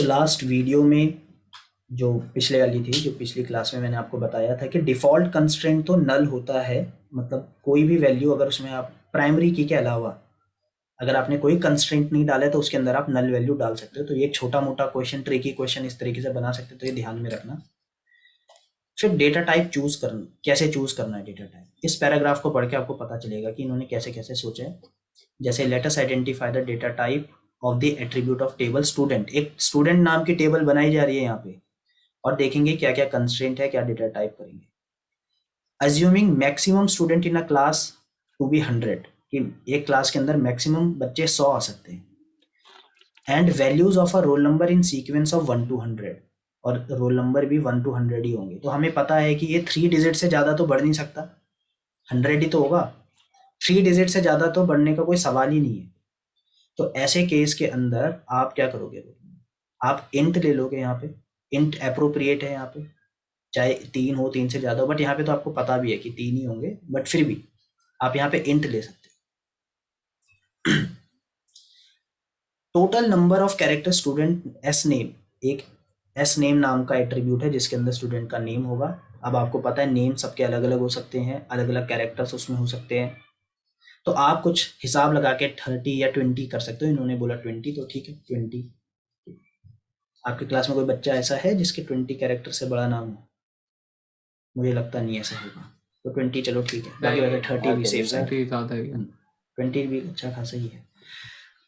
तो last video में जो पिछले वाली थी, जो पिछली क्लास में मैंने आपको बताया था कि डिफ़ॉल्ट कंस्ट्रेंट तो नल होता है, मतलब कोई भी वैल्यू अगर उसमें आप प्राइमरी की के अलावा अगर आपने कोई कंस्ट्रेंट नहीं डाला है तो उसके अंदर आप नल वैल्यू डाल सकते हो। तो ये एक छोटा मोटा क्वेश्चन, ट्रिकी क्वेश्चन इस तरीके से बना सकते हो, तो ये ध्यान में रखना। फिर डेटा टाइप चूज करना, कैसे चूज करना है डेटा टाइप, इस पैराग्राफ को पढ़ के आपको पता चलेगा कि इन्होंने कैसे कैसे सोचा है। जैसे let us identify the data type of the attribute of table student. एक स्टूडेंट नाम की टेबल बनाई जा रही है यहाँ पे, और देखेंगे क्या क्या कंस्ट्रेंट है, क्या डेटा टाइप करेंगे। Assuming maximum student in a class to be 100, कि एक क्लास के अंदर मैक्सिमम बच्चे 100 आ सकते हैं। And values of a roll number in sequence of 1 to 100, और रोल नंबर भी 1 to 100 ही होंगे। तो हमें पता है कि ये 3 डिजिट से ज़्यादा तो बढ़ नहीं सकता, 100 ही तो होगा। 3 डिजिट से ज़्यादा तो बढ़ने का कोई सवाल ही नहीं है। तो ऐसे केस के अंदर आप क्या करोगे, आप इंट ले लोगे। यहाँ पे इंट अप्रोप्रिएट है यहाँ पे, चाहे 3 हो, 3 से ज़्यादा हो, बट यहाँ पे तो आपको पता भी है कि 3 ही होंगे, बट फिर भी आप यहाँ पे इंट ले सकते हो। Total number of character student S name, एक एस नेम नाम का एट्रीब्यूट है जिसके अंदर स्टूडेंट का नेम होगा। अब आपको पता है नेम सबके अलग अलग हो सकते हैं, अलग अलग कैरेक्टर्स उसमें हो सकते हैं। तो आप कुछ हिसाब लगा के 30 या 20 कर सकते हो। इन्होंने बोला 20, तो ठीक है 20। आपकी क्लास में कोई बच्चा ऐसा है जिसके 20 कैरेक्टर से बड़ा नाम हो? मुझे लगता नहीं ऐसा होगा, तो 20 चलो ठीक है। बाकी वैसे 30 भी सेफ साइड, 20 ज़्यादा ही है। 20 भी अच्छा खासा ही है।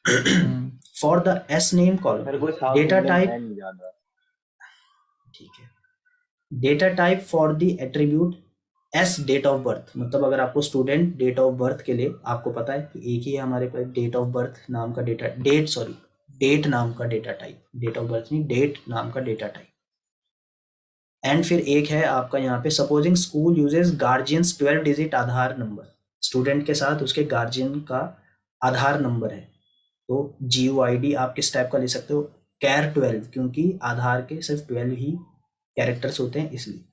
Hmm, for the S name मेरे कॉलम को साउथ डेटा इंडियन टाइप, है नहीं ज्यादा। ठीक है, data type for the attribute S date of birth. मतलब अगर आपको स्टूडेंट डेट ऑफ बर्थ के लिए, आपको पता है कि एक ही है हमारे पास डेट ऑफ बर्थ नाम का डेटा, डेट नाम का data type, date of birth नहीं, डेट नाम का डेटा टाइप। एंड फिर एक है आपका यहाँ पे, supposing school uses guardians 12 digit Aadhaar number. Student के साथ उसके गार्जियन का आधार नंबर है, तो GUID आप किस टाइप का ले सकते हो, कैर 12, क्योंकि आधार के सिर्फ 12 ही कैरेक्टर्स होते हैं इसलिए।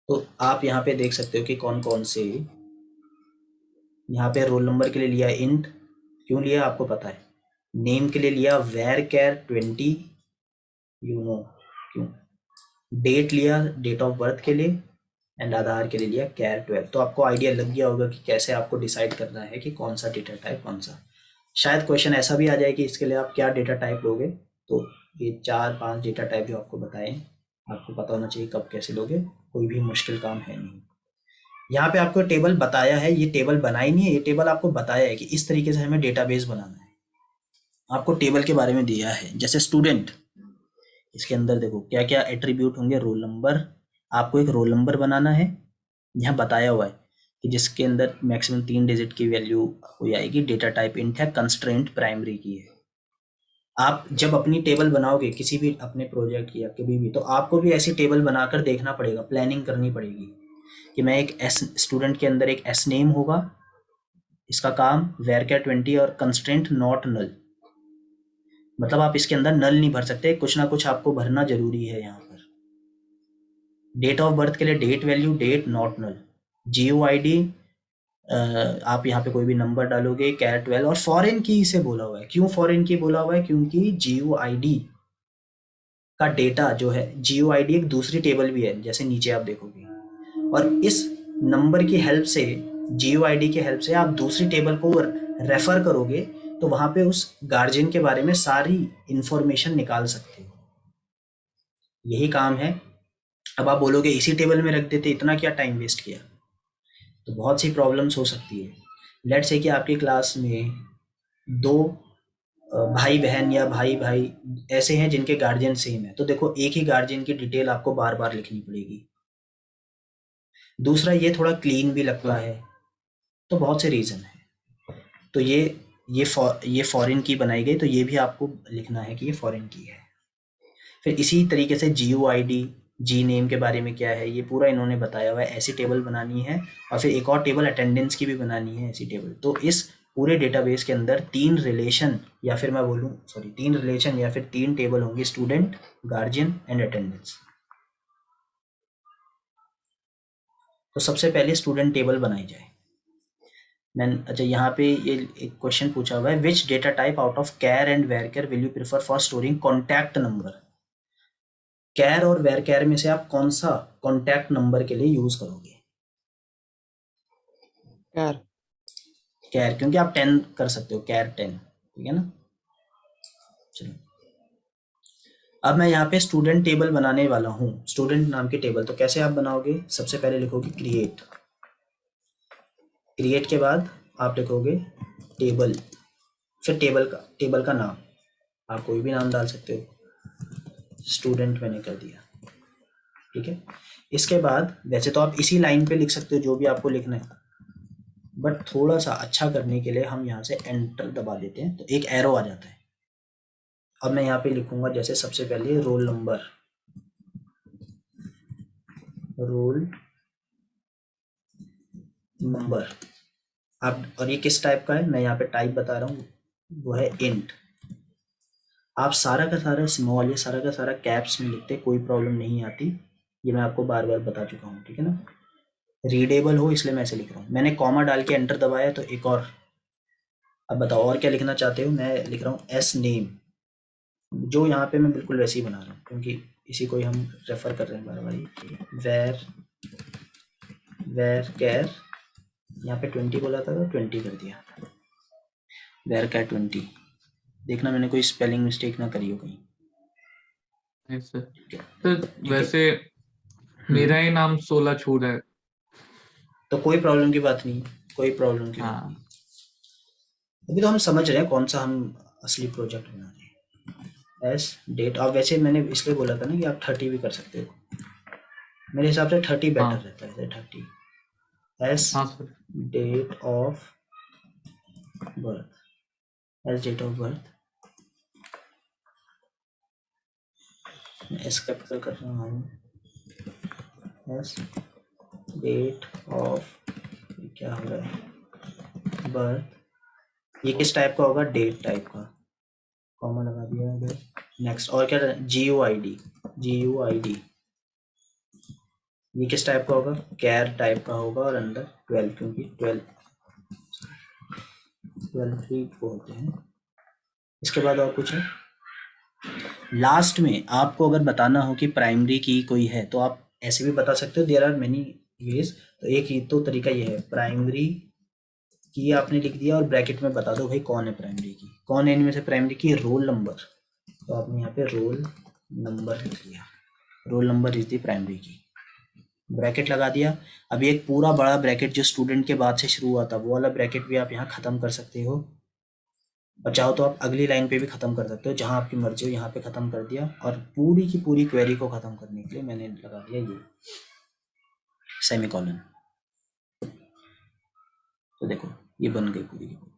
तो आप यहाँ पे देख सकते हो कि कौन कौन से, यहाँ पे रोल नंबर के लिए लिया इंट, क्यों लिया आपको पता है। नेम के लिए लिया वेर कैर 20, यू नो क्यों। डेट लिया डेट ऑफ बर्थ के लिए, एंड आधार के लिए लिया कैर 12। तो आपको आइडिया लग गया होगा कि कैसे आपको डिसाइड करना है कि कौन सा डेटा टाइप कौन सा। शायद क्वेश्चन ऐसा भी आ जाए कि इसके लिए आप क्या डेटा टाइप लोगे। तो ये 4-5 डेटा टाइप जो आपको बताएं, आपको पता होना चाहिए कब कैसे लोगे, कोई भी मुश्किल काम है नहीं। यहाँ पे आपको टेबल बताया है, ये टेबल बनाई नहीं है, ये टेबल आपको बताया है कि इस तरीके से हमें डेटाबेस बनाना है। आपको टेबल के बारे में दिया है, जैसे स्टूडेंट, इसके अंदर देखो क्या क्या एट्रीब्यूट होंगे, रोल नंबर, आपको एक रोल नंबर बनाना है। यहाँ बताया हुआ है कि जिसके अंदर मैक्सिमम 3 डिजिट की वैल्यू हो आएगी, डेटा टाइप इंट है, कंस्ट्रेंट प्राइमरी की है। आप जब अपनी टेबल बनाओगे किसी भी अपने प्रोजेक्ट की या कभी भी, तो आपको भी ऐसी टेबल बनाकर देखना पड़ेगा, प्लानिंग करनी पड़ेगी कि मैं एक एस स्टूडेंट के अंदर एक एस नेम होगा, इसका काम वेर कैर 20 और कंस्ट्रेंट नॉट नल। मतलब आप इसके अंदर नल नहीं भर सकते, कुछ ना कुछ आपको भरना जरूरी है। यहाँ पर डेट ऑफ बर्थ के लिए date value, date not null. GUID आप यहाँ पे कोई भी नंबर डालोगे, कैर 12, और फॉरेन की से बोला हुआ है। क्यों फॉरेन की बोला हुआ है, क्योंकि GUID का डेटा जो है, GUID एक दूसरी टेबल भी है जैसे नीचे आप देखोगे, और इस नंबर की हेल्प से, GUID की हेल्प से आप दूसरी टेबल को रेफर करोगे, तो वहां पे उस गार्जियन के बारे में सारी इंफॉर्मेशन निकाल सकते हो। यही काम है। अब आप बोलोगे इसी टेबल में रख देते, इतना क्या टाइम वेस्ट किया, तो बहुत सी प्रॉब्लम्स हो सकती है। लेट से कि आपकी क्लास में 2 भाई बहन या भाई भाई ऐसे हैं जिनके गार्जियन सेम है, तो देखो एक ही गार्जियन की डिटेल आपको बार बार लिखनी पड़ेगी। दूसरा, ये थोड़ा क्लीन भी लगता है, तो बहुत से रीज़न है। तो ये फॉरेन की बनाई गई, तो ये भी आपको लिखना है कि ये फॉरेन की है। फिर इसी तरीके से GUID, जी नेम के बारे में क्या है, ये पूरा इन्होंने बताया हुआ है, ऐसी टेबल बनानी है। और फिर एक और टेबल अटेंडेंस की भी बनानी है, ऐसी टेबल। तो इस पूरे डेटाबेस के अंदर 3 रिलेशन, या फिर मैं बोलूँ सॉरी 3 रिलेशन या फिर 3 टेबल होंगे, स्टूडेंट, गार्जियन एंड अटेंडेंस। तो सबसे पहले स्टूडेंट टेबल बनाई जाए। अच्छा यहाँ पे ये एक क्वेश्चन पूछा हुआ है, which data type out of char and varchar will you prefer for storing contact number? Char और वेर कैर में से आप कौन सा कॉन्टैक्ट नंबर के लिए यूज करोगे? कैर। कैर, क्योंकि आप 10 कर सकते हो, कैर 10, ठीक है ना। चलो, अब मैं यहाँ पे स्टूडेंट टेबल बनाने वाला हूँ, स्टूडेंट नाम की टेबल। तो कैसे आप बनाओगे? सबसे पहले लिखोगे क्रिएट, क्रिएट के बाद आप लिखोगे टेबल, फिर टेबल का नाम आप कोई भी नाम डाल सकते हो, स्टूडेंट मैंने कर दिया, ठीक है। इसके बाद वैसे तो आप इसी लाइन पे लिख सकते हो जो भी आपको लिखना है, बट थोड़ा सा अच्छा करने के लिए हम यहाँ से एंटर दबा देते हैं तो एक एरो आ जाता है। अब मैं यहाँ पे लिखूंगा जैसे सबसे पहले रोल नंबर, रोल नंबर। आप, और ये किस टाइप का है मैं यहाँ पे टाइप बता रहा हूँ, वो है इंट। आप सारा का सारा स्मॉल या सारा का सारा कैप्स में लिखते, कोई प्रॉब्लम नहीं आती, ये मैं आपको बार बार बता चुका हूँ, ठीक है ना। रीडेबल हो इसलिए मैं ऐसे लिख रहा हूँ। मैंने कॉमा डाल के एंटर दबाया तो एक और। अब बताओ और क्या लिखना चाहते हो? मैं लिख रहा हूँ एस नेम, जो यहाँ पे मैं बिल्कुल वैसे ही बना रहा हूँ क्योंकि इसी को ही हम रेफर कर रहे हैं बार बार। वेर वेर कैर, यहाँ पे 20 बोला था तो 20 कर दिया, वेर कैर 20। देखना मैंने कोई स्पेलिंग मिस्टेक ना करी हो कहीं। नहीं सर। तो ठीक है, वैसे मेरा ही नाम 16 छू रहा है। तो कोई प्रॉब्लम की बात नहीं, कोई प्रॉब्लम की बात नहीं। हाँ अभी तो हम समझ रहे हैं कौन सा हम असली प्रोजेक्ट बना रहे हैं। एस डेट, और वैसे मैंने इसलिए बोला था ना कि आप 30 भी कर सकते हो, मेरे हिसाब से 30 बेटर हाँ रहता है, 30। एस हाँ sir. Date of birth, S date of birth, S capital कर रहा हूँ, एस डेट ऑफ, क्या हो रहा है, बर्थ। ये किस टाइप का होगा? डेट टाइप का, कॉमा लगा दिया है। नेक्स्ट, और क्या? GUID, GUID ये किस टाइप का होगा? कैर टाइप का होगा, और अंदर 12, क्योंकि 12 ही बोलते हैं। इसके बाद और कुछ है? लास्ट में आपको अगर बताना हो कि प्राइमरी की कोई है तो आप ऐसे भी बता सकते हो, देयर आर मेनी वेज। तो एक ही तो तरीका ये है, प्राइमरी की आपने लिख दिया और ब्रैकेट में बता दो भाई कौन है प्राइमरी की, कौन है इनमें से प्राइमरी की, रोल नंबर। तो आपने यहाँ पे रोल नंबर लिख लिया, role number is the primary की, ब्रैकेट लगा दिया। अब एक पूरा बड़ा ब्रैकेट जो स्टूडेंट के बाद से शुरू हुआ था, वो वाला ब्रैकेट भी आप यहाँ खत्म कर सकते हो, और चाहो तो आप अगली लाइन पे भी खत्म कर सकते हो, जहां आपकी मर्जी हो। यहाँ पे खत्म कर दिया, और पूरी की पूरी क्वेरी को खत्म करने के लिए मैंने लगा दिया ये सेमीकोलन। तो देखो ये बन गई पूरी की पूरी।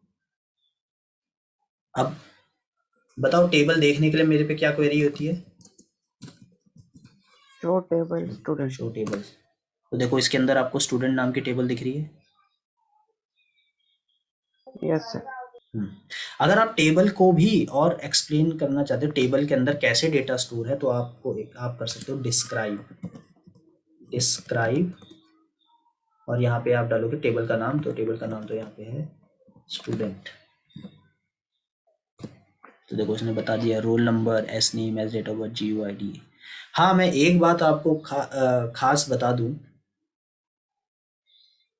अब बताओ टेबल देखने के लिए मेरे पे क्या क्वेरी होती है? Show table student. Show table. तो देखो इसके अंदर आपको स्टूडेंट नाम की टेबल दिख रही है। Yes sir. अगर आप टेबल को भी और एक्सप्लेन करना चाहते हो, टेबल के अंदर कैसे डेटा स्टोर है, तो आपको आप कर सकते हो डिस्क्राइब, डिस्क्राइब, और यहाँ पे आप डालोगे टेबल का नाम। तो टेबल का नाम तो यहाँ पे है स्टूडेंट। तो देखो उसने बता दिया roll number, S name, S date of birth, GUID। हाँ, मैं एक बात आपको खास बता दूं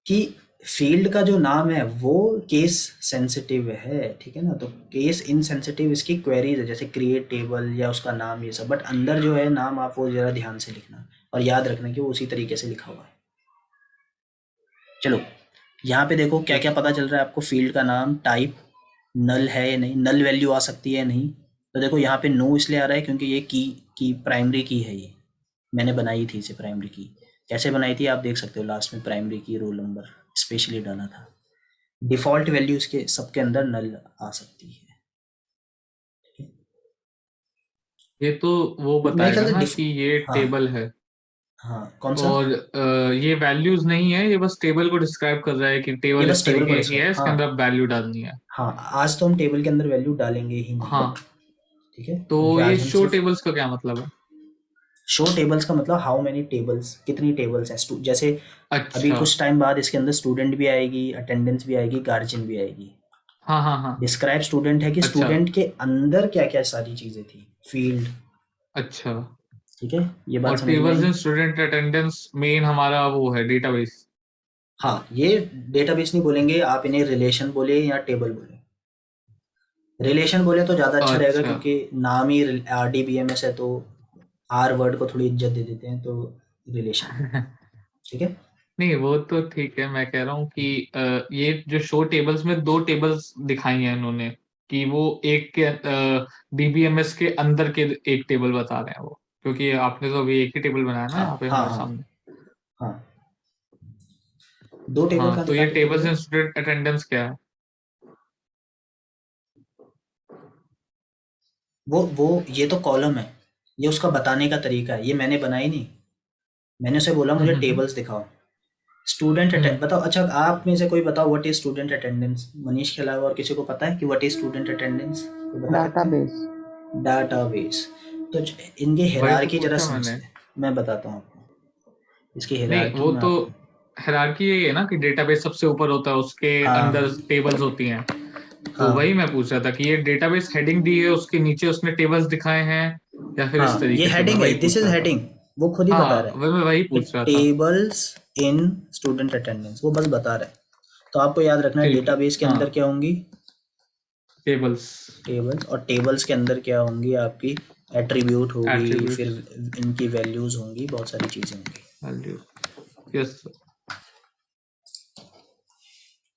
कि फील्ड का जो नाम है वो केस सेंसिटिव है, ठीक है ना। तो केस इनसेंसिटिव इसकी क्वेरीज है, जैसे क्रिएट टेबल या उसका नाम, ये सब। बट अंदर जो है नाम, आप वो जरा ध्यान से लिखना और याद रखना कि वो उसी तरीके से लिखा हुआ है। चलो यहाँ पे देखो क्या क्या पता चल रहा है आपको। फील्ड का नाम, टाइप नल है या नहीं, नल वैल्यू आ सकती है या नहीं। तो देखो यहाँ पे नो इसलिए आ रहा है क्योंकि ये की प्राइमरी की है, ये मैंने बनाई थी इसे प्राइमरी की। कैसे बनाई थी आप देख सकते हो, लास्ट में प्राइमरी की रोल नंबर स्पेशली डाला था। डिफॉल्ट वैल्यू इसके सबके अंदर नल आ सकती है। ये तो वो मेरे ख्याल बताएगा ना से कि ये हाँ टेबल है, हाँ, कौन सा? और ये वैल्यूज नहीं है, ये बस टेबल को डिस्क्राइब कर रहा है कि ये टेबल बस इस टेबल को तरीके की डिस्क्राइब, है, इसके हाँ अंदर वैल्यू डालनी है। हाँ, आज तो हम टेबल के अंदर वैल्यू डालेंगे ही नहीं, हाँ, ठीक है, तो क्योंकि ये आज हम शो सिर्फ टेबल्स का क्या मतलब है? शो टेबल्स का मतलब हाउ मेनी टेबल्स, कितनी टेबल्स हैं। जैसे अभी अच्छा। कुछ टाइम बाद इसके अंदर स्टूडेंट भी आएगी, अटेंडेंस भी आएगी, गार्जियन भी आएगी। हाँ हाँ हाँ। डिस्क्राइब स्टूडेंट है कि अच्छा स्टूडेंट के अंदर क्या क्या सारी चीजें थी, फील्ड। अच्छा। ठीक है, ये बात और समझ में टेबल्स आई। इन स्टूडेंट अटेंडेंस मेन हमारा वो है डेटाबेस। हाँ, ये डेटाबेस नहीं बोलेंगे आप, इन्हें रिलेशन बोले या टेबल बोले। रिलेशन बोले तो ज़्यादा अच्छा रहेगा, अच्छा। क्योंकि नाम ही RDBMS है, तो आर वर्ड को थोड़ी इज्जत दे देते हैं, तो रिलेशन। ठीक है। नहीं वो तो ठीक है, मैं कह रहा हूँ कि ये जो शो टेबल्स में दो टेबल्स दिखाई हैं इन्होंने, कि वो एक के DBMS के अंदर के एक टेबल बता रहे हैं वो, क्योंकि आपने तो अभी एक ही टेबल बनाया ना हाँ यहाँ पे हाँ हमारे हाँ सामने। हाँ, दो टेबल हाँ कहाँ तो ये दिखाते थे टेबल्स भैया? इन स्टूडेंट अटेंडेंस क्या है? वो ये तो कॉलम है, ये उसका बताने का तरीका है, ये मैंने बनाई नहीं। मैंने उसे बोला मुझे हम्म। टेबल्स दिखाओ। स्टूडेंट हम्म। अटेंड बताओ। अच्छा, आप में से कोई बताओ what is student attendance? Manish के अलावा और किसी को पता है कि व्हाट इज स्टूडेंट अटेंडेंस? कोई बता सकता है? database. डाटाबेस। तो इनकी वही तो हिरार्की जरा पूछा मैंने। समझते हैं, मैं बताता हूँ आपको। इसकी नहीं हिरार्की वो मैं तो आपको। हायरार्की यही है ना कि डेटाबेस सबसे ऊपर होता है, उसके हाँ अंदर टेबल्स होती हैं। तो हाँ वही मैं पूछ रहा था कि ये डेटाबेस हेडिंग दी है, उसके नीचे उसने टेबल्स दिखाए हैं, या फिर इस हाँ, ये तरीके से, मैं हेडिंग है, वही दिस पूछ इज रहा था। हेडिंग। वो खुद ही बता रहा हाँ है वही मैं वही कि पूछ रहा था। टेबल्स इन स्टूडेंट अटेंडेंस, वो बस बता रहा है। तो आपको याद रखना है ठीक है। डेटाबेस के हाँ। अंदर क्या होंगी? टेबल्स। टेबल्स। और टेबल्स के अंदर क्या होंगी आपकी? एट्रीब्यूट होगी, फिर एट्रीब्यूट्स। इनकी वैल्यूज होंगी, बहुत सारी चीजें होंगी। वैल्यू। यस।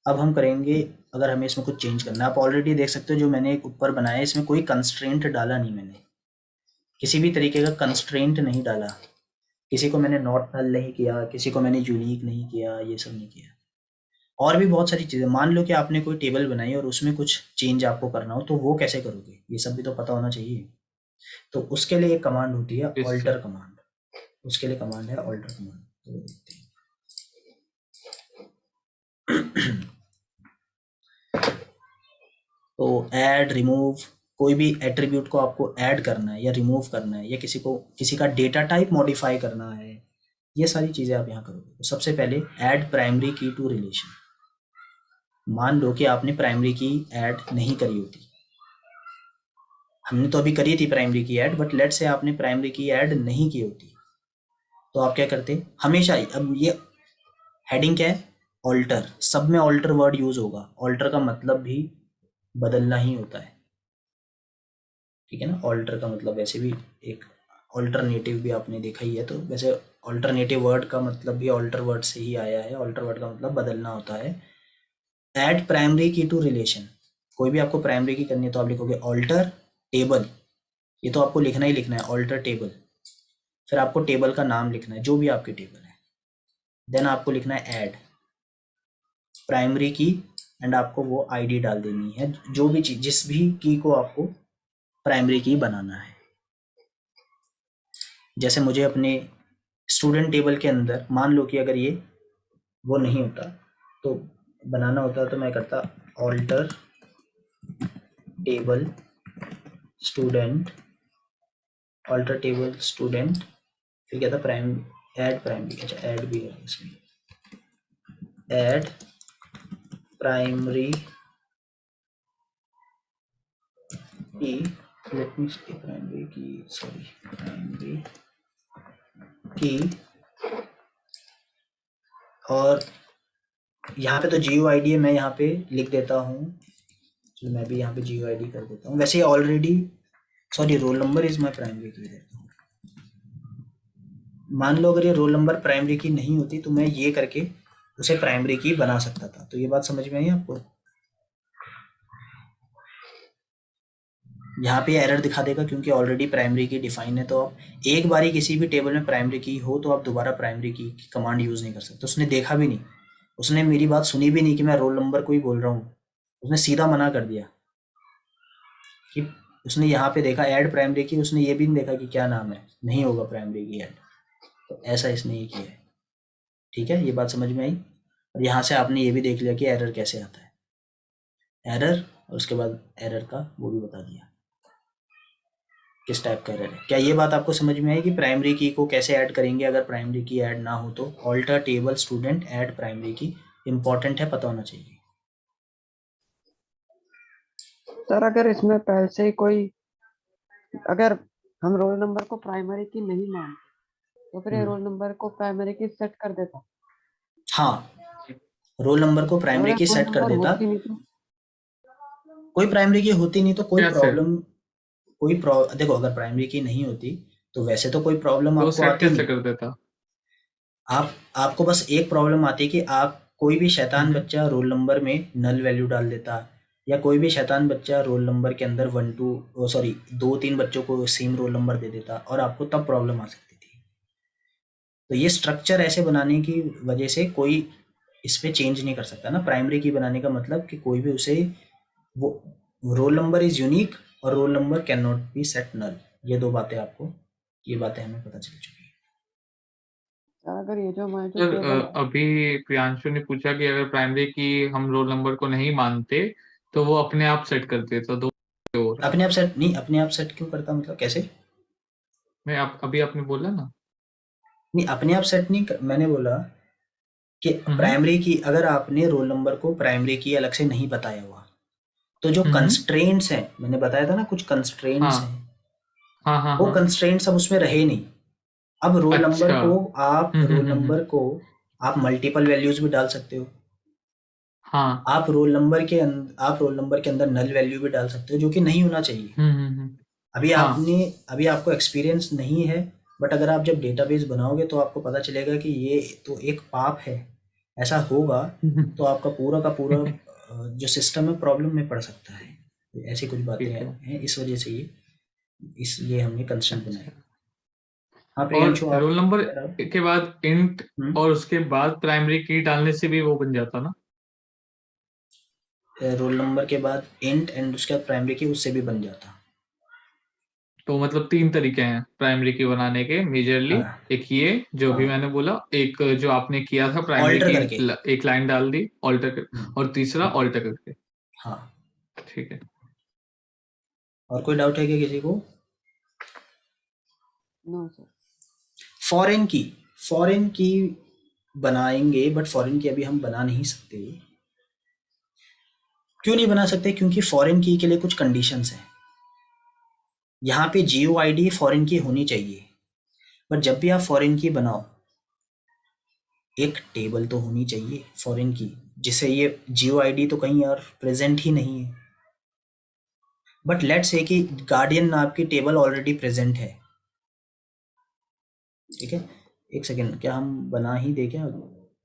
अब हम करेंगे, अगर हमें इसमें कुछ चेंज करना है, आप ऑलरेडी देख सकते हो जो मैंने एक ऊपर बनाया है, इसमें कोई कंस्ट्रेंट डाला नहीं मैंने, किसी भी तरीके का कंस्ट्रेंट नहीं डाला। किसी को मैंने नॉट नल नहीं किया, किसी को मैंने यूनिक नहीं किया, ये सब नहीं किया। और भी बहुत सारी चीज़ें, मान लो कि आपने कोई टेबल बनाई और उसमें कुछ चेंज आपको करना हो, तो वो कैसे करोगे? ये सब भी तो पता होना चाहिए। तो उसके लिए एक कमांड होती है यस ऑल्टर सर। कमांड। उसके लिए कमांड है ऑल्टर कमांड, तो वो देखते हैं। तो ऐड, रिमूव, कोई भी एट्रीब्यूट को आपको ऐड करना है या रिमूव करना है, या किसी का डेटा टाइप मॉडिफाई करना है, ये सारी चीज़ें आप यहाँ करोगे। तो सबसे पहले ऐड प्राइमरी की टू रिलेशन। मान लो कि आपने प्राइमरी की ऐड नहीं करी होती, हमने तो अभी करी थी प्राइमरी की ऐड, बट लेट से आपने प्राइमरी की ऐड नहीं की होती, तो आप क्या करते? हमेशा ही, अब ये हेडिंग क्या है? ऑल्टर। सब में ऑल्टर वर्ड यूज होगा, ऑल्टर का मतलब भी बदलना ही होता है। ठीक है ना, ऑल्टर का मतलब वैसे भी एक ऑल्टरनेटिव भी आपने देखा ही है, तो वैसे ऑल्टरनेटिव वर्ड का मतलब भी ऑल्टर वर्ड से ही आया है। ऑल्टर वर्ड का मतलब बदलना होता है। ऐड प्राइमरी की टू रिलेशन, कोई भी आपको प्राइमरी की करनी है तो आप लिखोगे ऑल्टर टेबल। ये तो आपको लिखना ही लिखना है, ऑल्टर टेबल। फिर आपको टेबल का नाम लिखना है, जो भी आपके टेबल है। देन आपको लिखना है ऐड प्राइमरी की, एंड आपको वो आईडी डाल देनी है, जो भी चीज, जिस भी की को आपको प्राइमरी की बनाना है। जैसे मुझे अपने स्टूडेंट टेबल के अंदर, मान लो कि अगर ये वो नहीं होता तो बनाना होता, तो मैं करता alter table student, alter table student, फिर क्या था? Prime add primary. अच्छा, ऐड भी है इसमें, add primary key, let me say primary की, सॉरी, प्राइमरी की। और यहाँ पे तो GUID है, मैं यहाँ पे लिख देता हूँ। चलो मैं भी यहाँ पे GUID कर देता हूँ। वैसे already, sorry, role number is my primary की देता हूँ। मान लो अगर ये रोल नंबर प्राइमरी की नहीं होती तो मैं ये करके उसे प्राइमरी की बना सकता था। तो ये बात समझ में आई आपको? यहाँ पे एरर दिखा देगा क्योंकि ऑलरेडी प्राइमरी की डिफाइन है। तो आप एक बार ही किसी भी टेबल में प्राइमरी की हो तो आप दोबारा प्राइमरी की कमांड यूज़ नहीं कर सकते। उसने देखा भी नहीं, उसने मेरी बात सुनी भी नहीं कि मैं रोल नंबर को ही बोल रहा हूँ, उसने सीधा मना कर दिया। कि उसने यहाँ पे देखा ऐड प्राइमरी की, उसने ये भी नहीं देखा कि क्या नाम है, नहीं होगा प्राइमरी की ऐड। तो ऐसा इसने ये किया है। ठीक है, ये बात समझ में आई। और यहाँ से आपने ये भी देख लिया कि एरर कैसे आता है, एरर, और उसके बाद एरर का वो भी बता दिया। किस टाइप का एरर है। क्या ये बात आपको समझ में आई कि प्राइमरी की को कैसे ऐड करेंगे अगर प्राइमरी की ऐड ना हो तो? Alter table student add primary key, important है, पता होना चाहिए। सर अगर इसमें पहले से ही कोई, अगर हम रोल नंबर को प्राइमरी की नहीं मानते तो फिर ये रोल नंबर को प्राइमरी की सेट कर देता। हाँ, रोल नंबर को और प्राइमरी अगर की रोल सेट कर नंबर देता। होती नहीं तो कोई प्राइमरी की होती नहीं तो कोई कैसे? प्रॉब्लम, देखो अगर प्राइमरी की नहीं होती तो वैसे तो कोई प्रॉब्लम तो आपको सेट आती कैसे नहीं। कर देता? आपको बस एक प्रॉब्लम आती कि आप कोई भी शैतान हम्म। बच्चा रोल नंबर में नल वैल्यू डाल देता, या कोई भी शैतान बच्चा रोल नंबर के अंदर 2-3 बच्चों को सेम रोल नंबर दे देता और आपको तब प्रॉब्लम आ सकती थी। तो ये स्ट्रक्चर ऐसे बनाने की वजह से कोई इस पे चेंज नहीं कर सकता ना। प्राइमरी की बनाने का मतलब कि कोई भी उसे वो रोल नंबर इज यूनिक और roll number can not be set null. ये दो बातें आपको, ये बातें हमें पता चल चुकी है। सर अगर ये जो हमारे जो सर टेबल है, अभी प्रियांशु ने पूछा कि अगर प्राइमरी की हम रोल नंबर को नहीं मानते तो वो अपने आप सेट कर देता, तो हो रहा है। अपने आप सेट नहीं, अपने आप सेट क्यों करता, मतलब कैसे? अभी आपने बोला ना। नहीं, अपने आप सेट नहीं मैंने बोला कि हम्म। प्राइमरी की, अगर आपने रोल नंबर को प्राइमरी की अलग से नहीं बताया हुआ तो जो हम्म। कंस्ट्रेंट्स हैं, मैंने बताया था ना कुछ कंस्ट्रेंट्स हाँ हैं, हाँ हाँ वो हाँ। कंस्ट्रेंट्स अब उसमें रहे नहीं। अब रोल नंबर अच्छा। को आप रोल हम्म। नंबर को आप मल्टीपल वैल्यूज भी डाल सकते हो। हाँ। आप रोल नंबर के अंदर नल वैल्यू भी डाल सकते हो, जो कि नहीं होना चाहिए। हम्म। अभी हाँ। अभी आपको एक्सपीरियंस नहीं है, बट अगर आप जब डेटाबेस बनाओगे तो आपको पता चलेगा कि ये तो एक पाप है, ऐसा होगा तो आपका पूरा का पूरा जो सिस्टम है प्रॉब्लम में पड़ सकता है। तो ऐसी कुछ बातें ठीक है। हैं, इस वजह से ये, इसलिए हमने कंस्ट्रेंट बनाई। अच्छा। हाँ और प्रियांशु, आप रोल नंबर कह रहे हो? के बाद इंट हम्म, और उसके बाद प्राइमरी की डालने से भी वो बन जाता ना? रोल नंबर के बाद इंट एंड उसके बाद प्राइमरी की, उससे भी बन जाता। तो मतलब 3 तरीके हैं प्राइमरी की बनाने के मेजरली। हाँ एक ये जो भी हाँ, मैंने बोला, एक जो आपने किया था प्राइमरी ऑल्टर की करके। एक लाइन डाल दी ऑल्टर कर, हम्म, और तीसरा हम्म, ऑल्टर करके। हाँ। ठीक है। और कोई डाउट है क्या किसी को? No sir. Foreign key, foreign key बनाएंगे, बट फॉरेन की अभी हम बना नहीं सकते। क्यों नहीं बना सकते? क्योंकि फॉरेन की के लिए कुछ कंडीशंस हैं। यहाँ पे जियो आईडी फॉरेन की होनी चाहिए, बट जब भी आप फॉरेन की बनाओ एक टेबल तो होनी चाहिए फॉरेन की, जिसे ये जियो आईडी तो कहीं और प्रेजेंट ही नहीं है। बट लेट्स से कि गार्डियन नाम की टेबल ऑलरेडी प्रेजेंट है, ठीक है। एक सेकेंड, क्या हम बना ही दे क्या?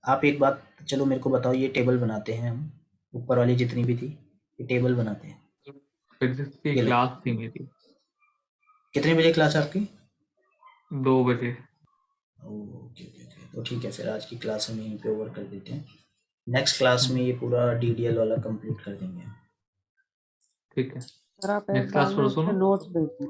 आप एक बात चलो मेरे को बताओ, ये टेबल बनाते हैं हम, ऊपर वाली जितनी भी थी ये टेबल बनाते हैं। फिजिक्स की ये लो, क्लास थी मेरी कितने बजे क्लास है आपकी? 2 बजे। ओके ओके ओके, तो ठीक है, फिर आज की क्लास हम यहीं पे ओवर कर देते हैं। नेक्स्ट क्लास में हम्म, ये पूरा डीडीएल वाला कंप्लीट कर देंगे। ठीक है। सर आप एक नेक्स्ट क्लास बार ना पर इसके सुनो। नोट्स भेज दें।